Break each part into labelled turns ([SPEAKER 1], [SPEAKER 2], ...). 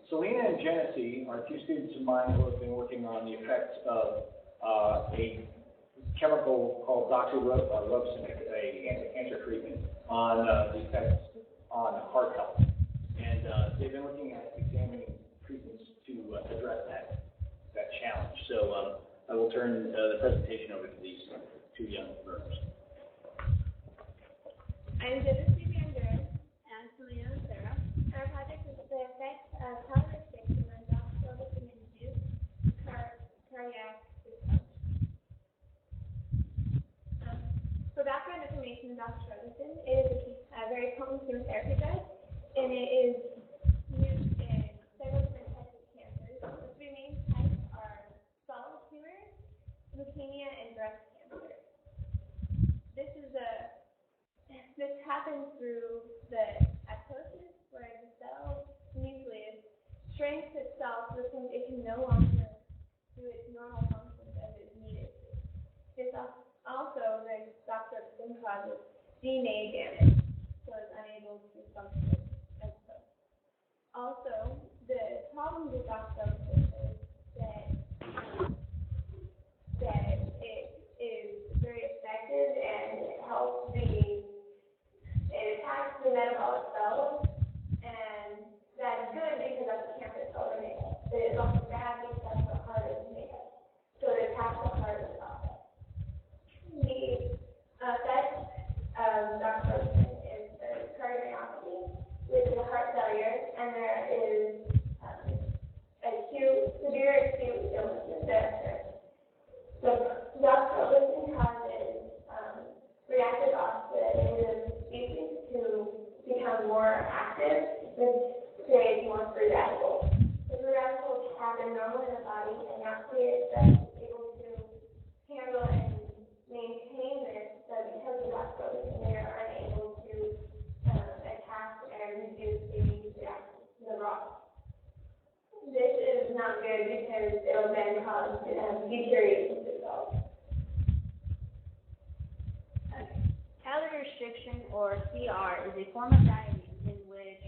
[SPEAKER 1] Celina and Genysie are two students of mine who have been working on the effects of a chemical called Doxorubicin, a anti-cancer treatment, on the effects on heart health. And they've been looking at examining treatments to address that challenge. So I will turn the presentation over to these two young learners.
[SPEAKER 2] I'm Genysie and Duren, and Celina and Lucero. Our project is the effects of calorie restriction on Doxorubicin-induced cardiac dysfunction. For background information, Doxorubicin is a very potent chemotherapy drug, and it is used in several different types of cancers. The three main types are solid tumors, leukemia, and breast cancer. This happens through the apoptosis, where the cell nucleus shrinks itself to the point it can no longer do its normal functions as it's needed to. This also, the Doxorubicin causes DNA damage, so it's unable to function as well. Also, the problem with Doxorubicin is that it is very effective and it helps it attacks the metabolic cells, and that's good because that's what cancer cells are made of. But it's also bad because that's what heart is made of. So it attacks the heart as well. The effect of Doxorubicin is the cardiomyopathy, which is a heart failure, and there is severe acute illnesses there. So Doxorubicin causes reactive oxidative species to become more active, which creates more free radicals. The free radicals happen normally in the body, and that creates that it's able to handle and maintain this, but because of Doxorubicin, they are unable to attack and reduce the rocks. This is not good because it will then cause deterioration to cells.
[SPEAKER 3] Calorie restriction, or CR, is a form of dieting in which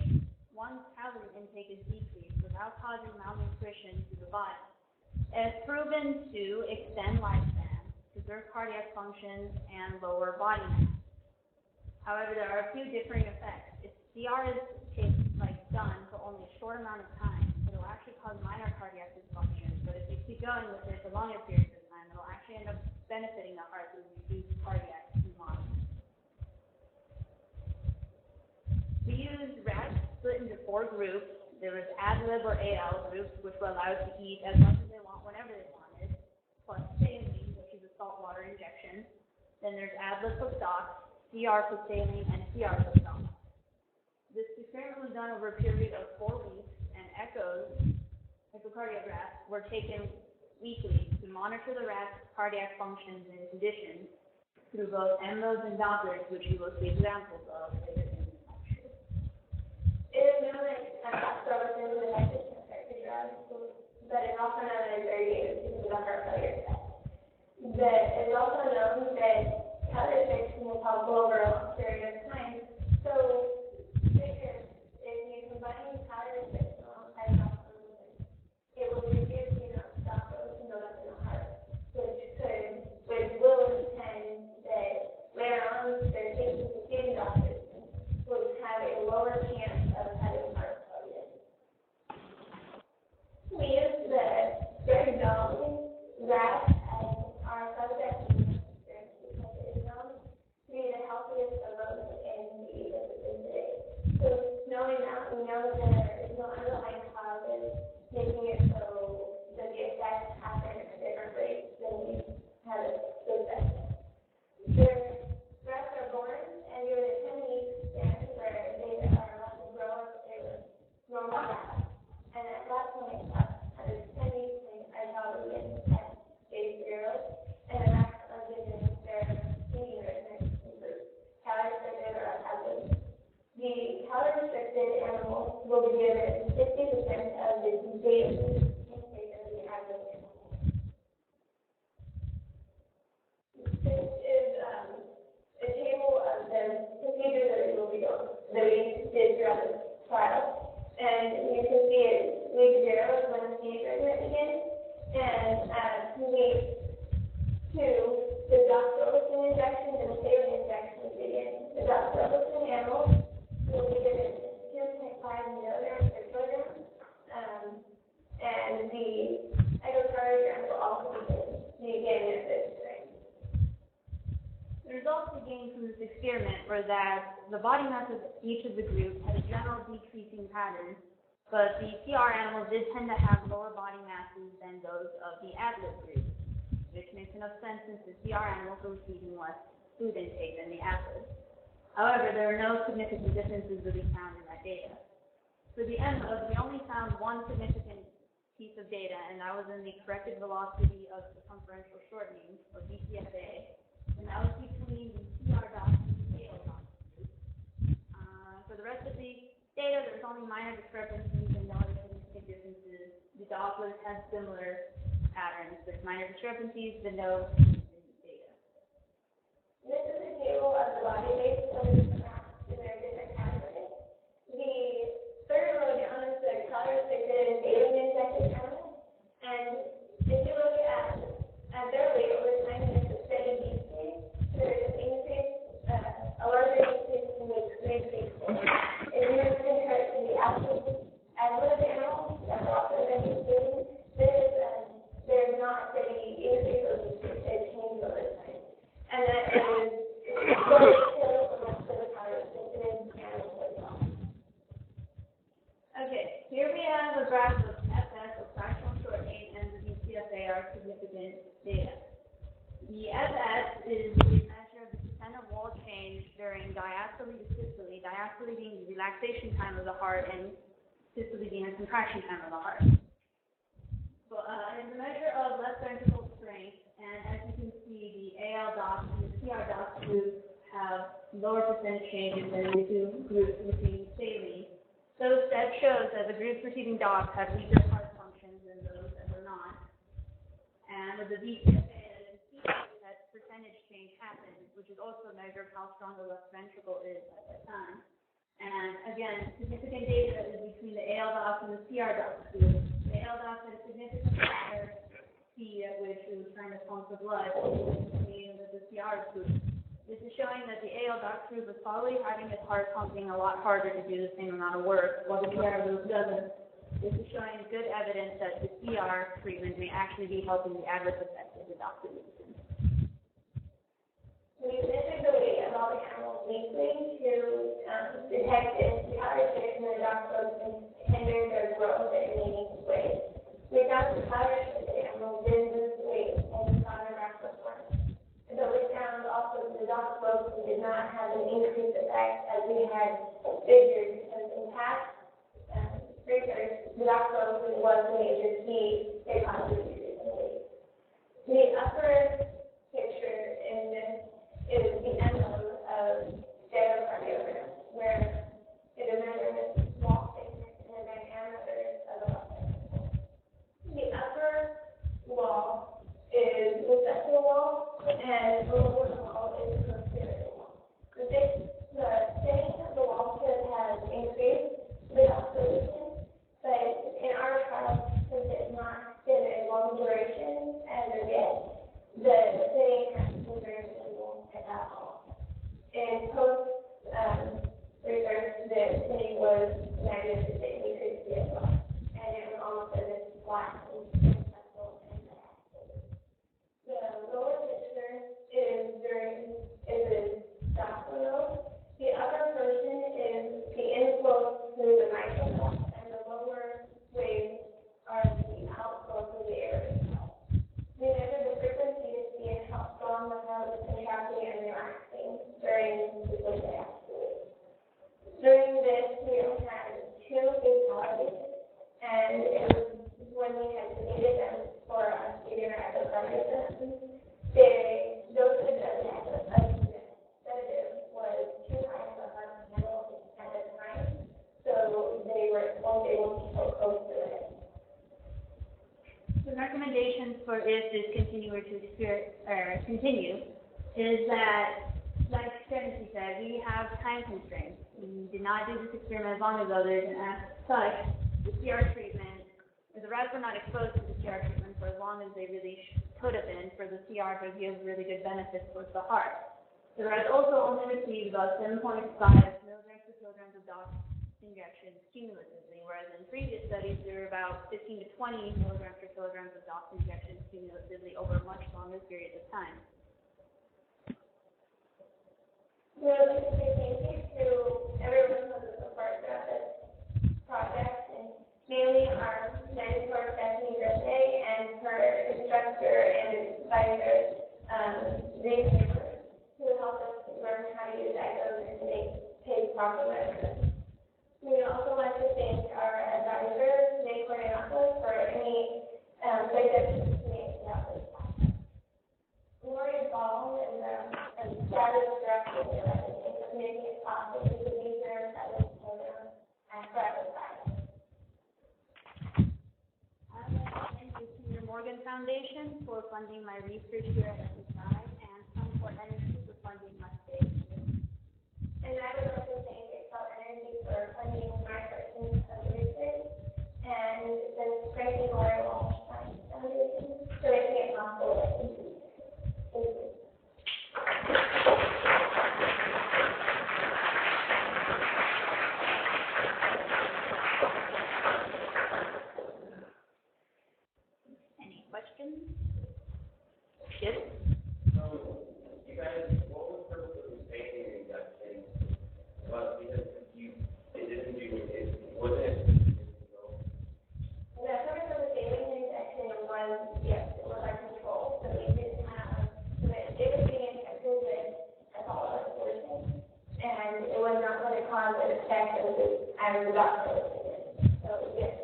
[SPEAKER 3] one's calorie intake is decreased without causing malnutrition to the body. It is proven to extend lifespan, preserve cardiac function, and lower body mass. However, there are a few differing effects. If CR is done for only a short amount of time, it will actually cause minor cardiac dysfunction. But if you keep going with it for longer periods of time, it will actually end up benefiting the heart through reduced cardiac remodeling. We used rats split into 4 groups. There was ad lib or AL groups, which were allowed to eat as much as they want whenever they wanted, plus saline, which is a saltwater injection. Then there's ad lib plus dox, CR plus saline, and CR plus dox. This experiment was done over a period of 4 weeks, and echocardiographs, were taken weekly to monitor the rat's cardiac functions and conditions through both MMOs and Dopplers, which we will see examples of later in the lecture.
[SPEAKER 2] It is known that Doxorubicin is an effective chemotherapy drug, but it's also known as very dangerous because of the heart failure effect. It's also known that calorie restriction is helpful over a long period of time. So if you combine calorie restriction alongside Doxorubicin, it will reduce the amount of Doxorubicin buildup in the heart, which will intend that later on their patients receiving Doxorubicin would have a lower chance of having heart failure. We use the very dull rat as our subject because it is known to be the healthiest of those in the ecosystem today. So knowing that, we know that there is no underlying causes making it so that the effects happen at different rates than we have suspected. The rats are born and given a 10-week span where they are allowed to grow into normal rats. And at that point, after 10 weeks, they are probably in stage 0, and the rats are given their eating regimen group, calorie restricted or unhealthy. The calorie restricted animals will be given 60% of the daily intake of the active animal. This is a table of the procedures that we did throughout this trial. And you can see we
[SPEAKER 3] were that the body mass of each of the groups had a general decreasing pattern, but the CR animals did tend to have lower body masses than those of the adult group, which makes enough sense since the CR animals were receiving less food intake than the adult. However, there are no significant differences that we found in that data. For the MOs, we only found one significant piece of data, and that was in the corrected velocity of circumferential shortening, or BCFA, and that was between the CR dots and the AL dots. For the rest of the data, there was only minor discrepancies and no other significant differences. The Dopplers had similar patterns. There's minor discrepancies, but no significant data.
[SPEAKER 2] This is a table of the body weight of the graphs in their different categories. The third row down is the color-restricted and daily-injected animals. And if you look at their weight over time, there's a steady decrease. There's an increase, a larger increase in the increase. If you were to compare it to the absolute adult animals that are also investigated, there's not steady increase or decrease. It changes over time. And that is slowly killing the rest of the color-restricted animals as well.
[SPEAKER 3] Okay, here we have a graph of FS, or fractional shortening, and the BCFA are significant data. The FS is a measure of the percent of wall change during diastole to systole, diastole being the relaxation time of the heart, and systole being the contraction time of the heart. So, it's a measure of left ventricle strength, and as you can see, the AL dots and the CR dots groups have lower percent changes than the two groups receiving saline. So that shows that the groups receiving dots have weaker heart functions than those that were not. And with the BCFA, that percentage change happens, which is also a measure of how strong the left ventricle is at that time. And again, significant data is between the AL dots and the CR dots group. The AL dots had a significantly higher speed at which it was trying to pump the blood, meaning that the CR group. This is showing that the AL dots group is probably having its heart pumping a lot harder to do the same amount of work, while the CR group doesn't. This is showing good evidence that the CR treatment may actually be helping the adverse effects of the doxorubicin.
[SPEAKER 2] We measured the weight of all the animals weekly to detect if the calorie-restricted and the doxorubicin hindered their growth and meaningful weight. We found that the calorie-restricted animals did lose weight and saw their muscle form. But we found also that the doxorubicin did not have an increased effect as we had figured, because in past research, the doxorubicin was the major key to causing decrease in weight. The upper picture in this is the MO of stereocardiogram, where it is measuring the wall thickness and the diameter of the left ventricle. The upper wall is the sexual wall, and the lower wall is the posterior wall. The thickness of the wall should have increased with doxorubicin, but in our trial, since it's not been a long duration as of yet, the thinning has been very visible at all. In post-research, the thinning was negative, it increased as well, and it was almost as if flat and successful in the axis. The lower picture is the doxorubicin. The upper portion is the inflow through the mitral duct, and the lower waves are the outflow through the aortic valve. We measured the frequency to see how strong the heart was contracting and relaxing during the sleep diastole. During this, we only had 2 fatalities, and it was when we had sedated them for us to give an echocardiogram. Those of the sedative was too high for heart to handle at the time, so they weren't able to go close to it.
[SPEAKER 3] The recommendations for if this continue is that, like Genysie said, we have time constraints. We did not do this experiment as long as others, and as such, the CR treatment, the rats were not exposed to the CR treatment for as long as they really could have been for the CR to give really good benefits towards the heart. The rats also only received about 7.5 milligrams per kilogram of dox injections cumulatively, whereas in previous studies there were about 15 to 20 milligrams per kilogram of dox injections cumulatively over much longer periods of time.
[SPEAKER 2] We would like to say thank you to everyone who was a part of this project, and mainly our mentor, Stephanie Grisey, and her instructor and advisor, Zeke, who helped us learn how to use echoes and to make pig proper medicine. We also want to thank our advisor, Nick Cornelius, for any suggestions he made about this process. Lori Ball and Travis Director of making it possible to use their intelligence program and private practice.
[SPEAKER 3] I would like to thank the Senior Morgan Foundation for funding my research here at SSI and Sunport Energy for funding my stay here.
[SPEAKER 2] And I would like to thank Excel Energy for funding my person of research and the Franklin Roy Walsh Science Foundation for making it possible. Thank you.
[SPEAKER 3] Any questions? Yes?
[SPEAKER 4] You guys, what was the purpose of expanding that thing? Well, because it didn't do it, wasn't it?
[SPEAKER 2] The purpose of the saline injection was, yes, it was our control, so we didn't have, it was being injected with a solid solution, and it was not going to cause an effect as the doctor was saying. So, yes.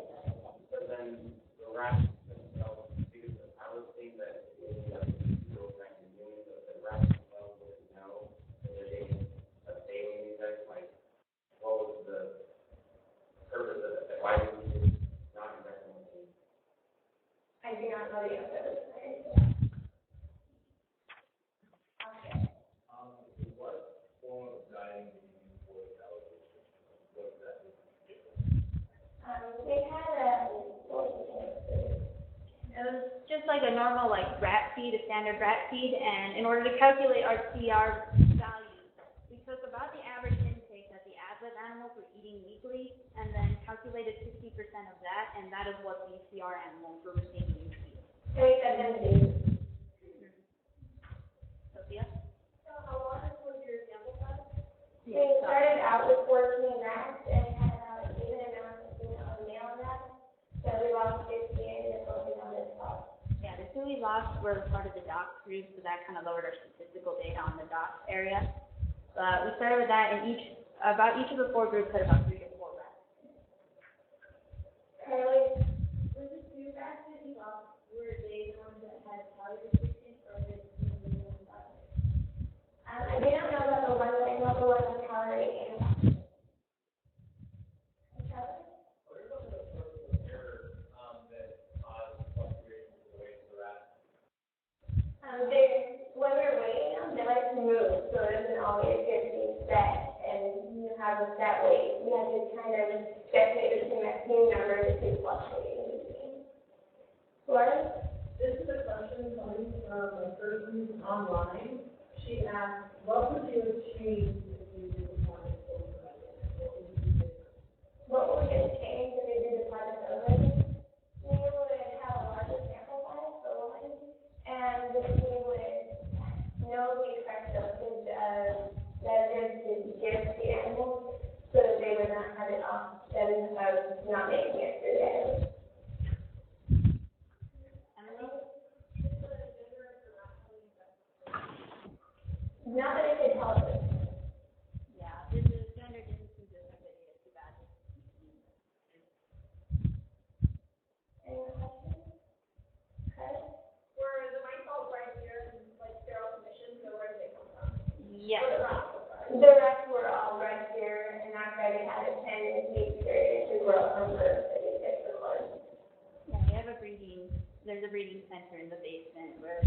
[SPEAKER 4] But then the rats themselves, because I was thinking that it was like the rats themselves wouldn't know that they're taking a saline injection. Like, what was the purpose of it? Why did we just not inject them?
[SPEAKER 2] I do not know the answer to this.
[SPEAKER 1] What form of dieting do you use for calorie restriction? What exactly do you do?
[SPEAKER 2] They had
[SPEAKER 3] It was just like a normal rat feed, a standard rat feed, and in order to calculate our CR values, we took about the average intake that the ad-lib animals were eating weekly, and then calculated 60% of that, and that is what the CR animals were receiving weekly. Sophia?
[SPEAKER 2] So how large was your sample size?
[SPEAKER 3] Yes.
[SPEAKER 2] They started out with 14 rats and had about an even amount of female and male rats. So we lost 15 and focused on this part.
[SPEAKER 3] Yeah, the two we lost were part of the doc group, so that kind of lowered our statistical data on the doc area. But we started with that, and about each of the four groups had about 3 to 4 rats.
[SPEAKER 2] Carly?
[SPEAKER 5] Was the two rats that you lost, were they the ones that had calorie restriction, or were they the ones that had
[SPEAKER 2] I do not know about the one, but I know the one with calorie and calorie.
[SPEAKER 1] What are some of the sources of error that cause fluctuations in the weight of the rat?
[SPEAKER 2] When we're weighing them, they like to move, so it doesn't always get to be set, and you have a set weight. You have to kind of guesstimate between that same number to keep fluctuating between. Laura?
[SPEAKER 5] This is a question coming from a person online. She asked, what would you have changed if you did the project over again?
[SPEAKER 2] What would get changed if we did the project over again? We would have a larger sample size for one, and we would know the effects of that is to give the animals so that they would not have it offset of not making it through the animals. Not that it could help us.
[SPEAKER 3] Yeah, the standard didn't seem to affect the data too bad.
[SPEAKER 2] Any questions? Okay.
[SPEAKER 5] Were the mice all bred here in sterile conditions, or where did they come from?
[SPEAKER 3] Yes.
[SPEAKER 2] The rest were all bred here, and that's why they had a 10-week period to grow from birth to get the close.
[SPEAKER 3] Yeah, we have there's a breeding center in the basement where